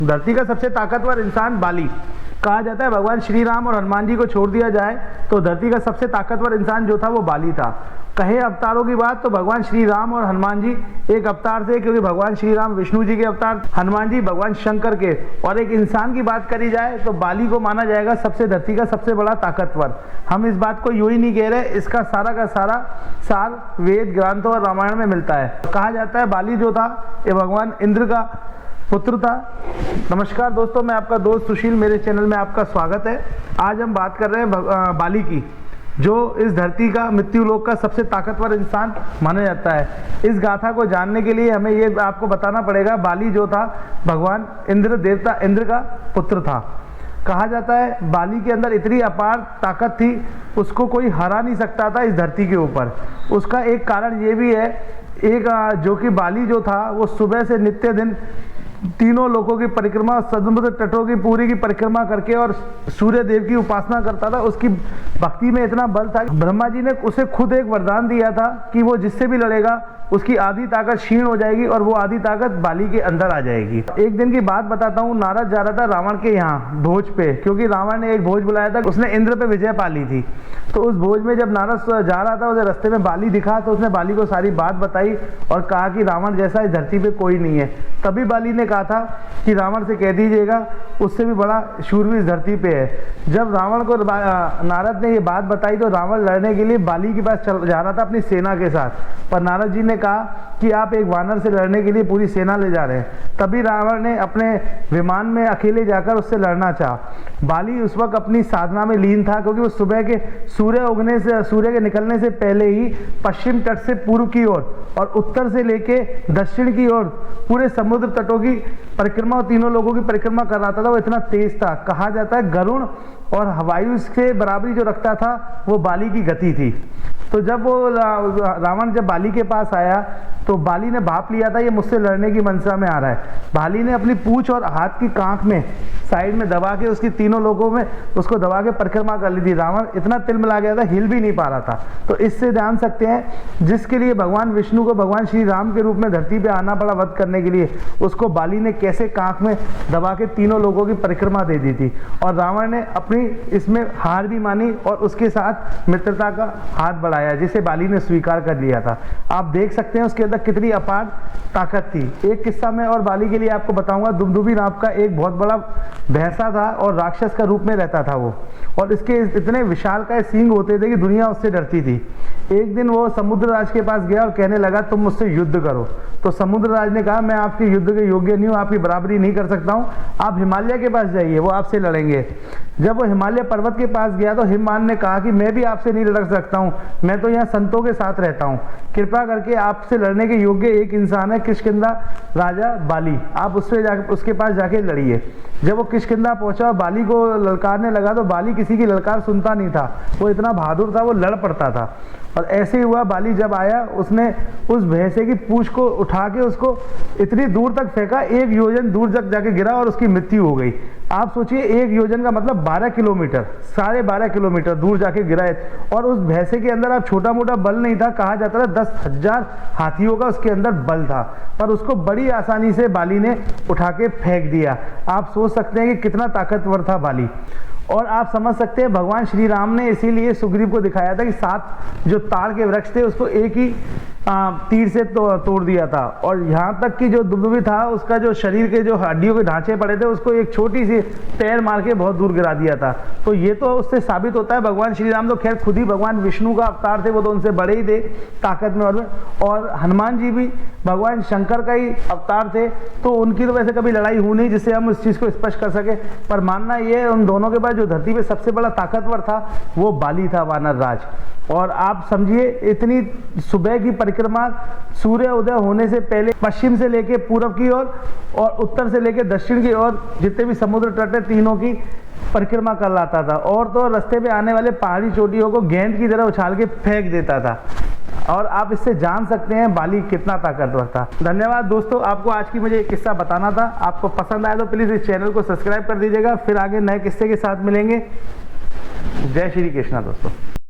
धरती का सबसे ताकतवर इंसान बाली। कहा जाता है भगवान श्री राम और हनुमान जी को छोड़ दिया जाए तो धरती का सबसे ताकतवर इंसान जो था वो बाली था। कहे अवतारों की बात तो भगवान श्री राम और हनुमान जी एक अवतार थे, क्योंकि भगवान श्री राम विष्णु जी के अवतार, हनुमान जी भगवान शंकर के। और एक इंसान की बात करी जाए तो बाली को माना जाएगा सबसे धरती का सबसे बड़ा ताकतवर। हम इस बात को यूं ही नहीं कह रहे, इसका सारा का सारा सार वेद ग्रंथों और रामायण में मिलता है। कहा जाता है बाली जो था ये भगवान इंद्र का पुत्र था। नमस्कार दोस्तों, मैं आपका दोस्त सुशील, मेरे चैनल में आपका स्वागत है। आज हम बात कर रहे हैं बाली की, जो इस धरती का मृत्यु लोक का सबसे ताकतवर इंसान माना जाता है। इस गाथा को जानने के लिए हमें ये आपको बताना पड़ेगा, बाली जो था भगवान इंद्र देवता इंद्र का पुत्र था। कहा जाता है बाली के अंदर इतनी अपार ताकत थी, उसको कोई हरा नहीं सकता था इस धरती के ऊपर। उसका एक कारण ये भी है, जो कि बाली जो था वो सुबह से नित्य दिन तीनों लोकों की परिक्रमा, समुद्र तटों की पूरी की परिक्रमा करके और सूर्य देव की उपासना करता था। उसकी भक्ति में इतना बल था, ब्रह्मा जी ने उसे खुद एक वरदान दिया था कि वो जिससे भी लड़ेगा उसकी आधी ताकत क्षीण हो जाएगी और वो आधी ताकत बाली के अंदर आ जाएगी। एक दिन की बात बताता हूँ, नारद जा रहा था रावण के यहाँ भोज पे, क्योंकि रावण ने एक भोज बुलाया था, उसने इंद्र पे विजय पा ली थी। तो उस भोज में जब नारद जा रहा था, उसे रास्ते में बाली दिखा तो उसने बाली को सारी बात बताई और कहा कि रावण जैसा इस धरती पे कोई नहीं है। तभी बाली ने कहा था कि रावण से कह दीजिएगा उससे भी बड़ा शूरवीर इस धरती पे है। जब रावण को नारद ने ये बात बताई तो रावण लड़ने के लिए बाली के पास जा रहा था अपनी सेना के साथ, पर नारद जी ने कहा कि आप एक वानर से लड़ने के लिए पूरी सेना ले जा रहे हैं। तभी रावण ने अपने विमान में अकेले जाकर उससे लड़ना चाहा। बाली उस वक्त अपनी साधना में लीन था, क्योंकि वो सुबह के सूर्य के निकलने से पहले ही पश्चिम तट से पूर्व की ओर और उत्तर से लेके दक्षिण की ओर पूरे समुद्र तटों की परिक्रमा और तीनों लोगों की परिक्रमा कर रहा था। वो इतना तेज था, कहा जाता है गरुण और वायु के बराबरी जो रखता था वो बाली की गति थी। तो जब वो रावण जब बाली के पास आया तो बाली ने भाप लिया था ये मुझसे लड़ने की मंशा में आ रहा है। बाली ने अपनी पूंछ और हाथ की कांख में साइड में दबा के उसकी तीनों लोगों में उसको दबा के परिक्रमा कर ली थी। रावण इतना तिलमिला गया था, हिल भी नहीं पा रहा था। तो इससे जान सकते हैं जिसके लिए भगवान विष्णु को भगवान श्री राम के रूप में धरती पे आना पड़ा वध करने के लिए, उसको बाली ने कैसे कांख में दबा के तीनों लोगों की परिक्रमा दे दी थी। और रावण ने अपनी इसमें हार भी मानी और उसके साथ मित्रता का हाथ बढ़ाया, जिसे बाली ने स्वीकार कर लिया था। आप देख सकते हैं उसके अंदर कितनी अपार ताकत थी। एक किस्सा मैं और बाली के लिए आपको बताऊंगा। दुमदुभी नाम का एक बहुत बड़ा भैंसा था और राक्षस का रूप में रहता था वो, और इसके इतने विशालकाय सींग होते थे कि दुनिया उससे डरती थी। एक दिन वो समुद्रराज के पास गया और कहने लगा तुम मुझसे युद्ध करो। तो समुद्रराज ने कहा मैं आपके युद्ध के योग्य नहीं हूँ, आपकी बराबरी नहीं कर सकता हूँ, आप हिमालय के पास जाइए, वो आपसे लड़ेंगे। जब वो हिमालय पर्वत के पास गया तो हिमवान ने कहा कि मैं भी आपसे नहीं लड़ सकता हूँ, मैं तो यहाँ संतों के साथ रहता हूँ, कृपा करके आपसे लड़ने के योग्य एक इंसान है किष्किंधा राजा बाली, आप उसके पास जाके लड़िए। जब वो किष्किंधा पहुंचा और बाली को ललकारने लगा तो बाली किसी की ललकार सुनता नहीं था, वो इतना बहादुर था, वो लड़ पड़ता था। और ऐसे ही हुआ, बाली जब आया उसने उस भैंसे की पूंछ को उठा के उसको इतनी दूर तक फेंका, 1 योजन दूर तक जाके गिरा और उसकी मृत्यु हो गई। आप सोचिए 1 योजन का मतलब 12 किलोमीटर, 12.5 किलोमीटर दूर जाके गिरा है। और उस भैंसे के अंदर आप छोटा मोटा बल नहीं था, कहा जाता था 10,000 हाथियों का उसके अंदर बल था, पर उसको बड़ी आसानी से बाली ने उठा के फेंक दिया। आप सोच सकते हैं कि कितना ताकतवर था बाली। और आप समझ सकते हैं भगवान श्री राम ने इसीलिए सुग्रीव को दिखाया था कि 7 जो ताड़ के वृक्ष थे उसको एक ही तीर से तोड़ दिया था। और यहाँ तक कि जो दुमदुभी था उसका जो शरीर के जो हड्डियों के ढांचे पड़े थे उसको एक छोटी सी पैर मार के बहुत दूर गिरा दिया था। तो ये तो उससे साबित होता है भगवान श्री राम तो खैर खुद ही भगवान विष्णु का अवतार थे, वो तो उनसे बड़े ही थे ताकत में। और हनुमान जी भी भगवान शंकर का ही अवतार थे, तो उनकी तो वैसे कभी लड़ाई हुई नहीं जिससे हम उस चीज़ को स्पष्ट कर सके। पर मानना ये उन दोनों के बाद जो धरती पे सबसे बड़ा ताकतवर था वो बाली था, वानर राज। और आप समझिए इतनी सुबह की परिक्रमा सूर्य उदय होने से पहले पश्चिम से लेके पूर्व की ओर और उत्तर से लेके दक्षिण की ओर जितने भी समुद्र तट है तीनों की परिक्रमा कर लाता था। और तो रास्ते में आने वाले पहाड़ी चोटियों को गेंद की तरह उछाल के फेंक देता था। और आप इससे जान सकते हैं बाली कितना ताकतवर था। धन्यवाद दोस्तों, आपको आज की मुझे एक किस्सा बताना था। आपको पसंद आया तो प्लीज़ इस चैनल को सब्सक्राइब कर दीजिएगा। फिर आगे नए किस्से के साथ मिलेंगे। जय श्री कृष्णा दोस्तों।